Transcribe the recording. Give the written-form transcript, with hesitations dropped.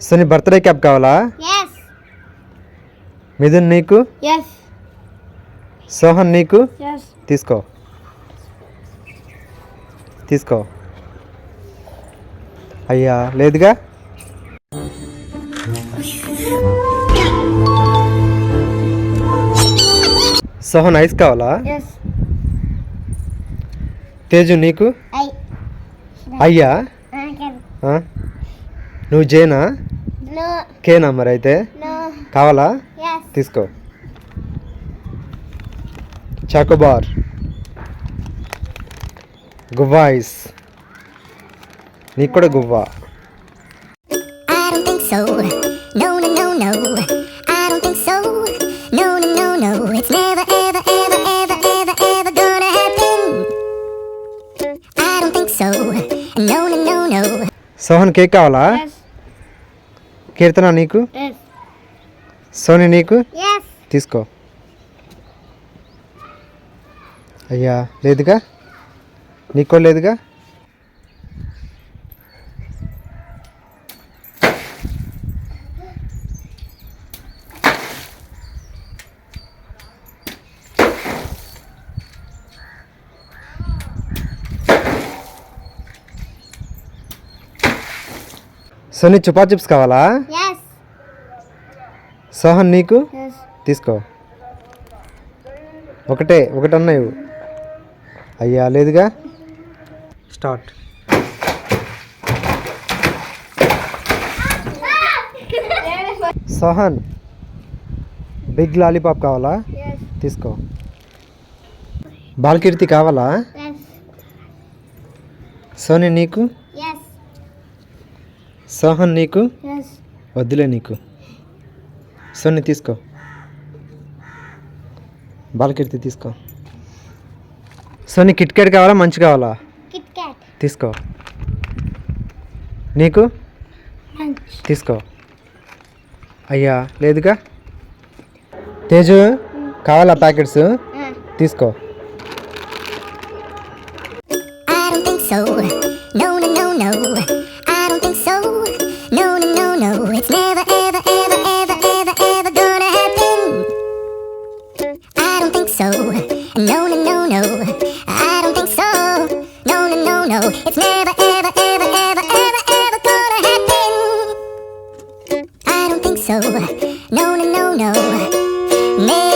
Sony birthday cap కావాలా? మిథున్ నీకు? సోహన్ నీకు? తీసుకో తీసుకో. అయ్యా లేదుగా. సోహన్ ఐస్ కావాలా? తేజు నీకు? అయ్యా నువ్వు జేనా? కేనా మరి అయితే కావాలా? తీసుకో. చాకోబార్, గువ్వా ఐస్ నీకు కూడా గువ్వా. సోహన్ కేక్ కావాలా? కీర్తన నీకు? సోని నీకు? తీసుకో. అయ్యా లేదుగా. నీకో లేదుగా. సోని చుపా చిప్స్ కావాలా? సోహన్ నీకు? తీసుకో. ఒకటన్నా ఇవ్వు. అయ్యా లేదుగా. స్టార్ట్. సోహన్ బిగ్ లాలీపాప్ కావాలా? తీసుకో. బాలకీర్తి కావాలా? సోని నీకు? సోహన్ నీకు? వద్దులే నీకు. సోని తీసుకో. బాలకీర్తి తీసుకో. సోని కిట్ క్యాట్ కావాలా? మంచి కావాలా? తీసుకో. నీకు? తీసుకో. అయ్యా లేదుగా. తేజు కావాలా ప్యాకెట్స్? తీసుకో. It's never, ever, ever, ever, ever, ever gonna happen. I don't think so. No, no, no, no.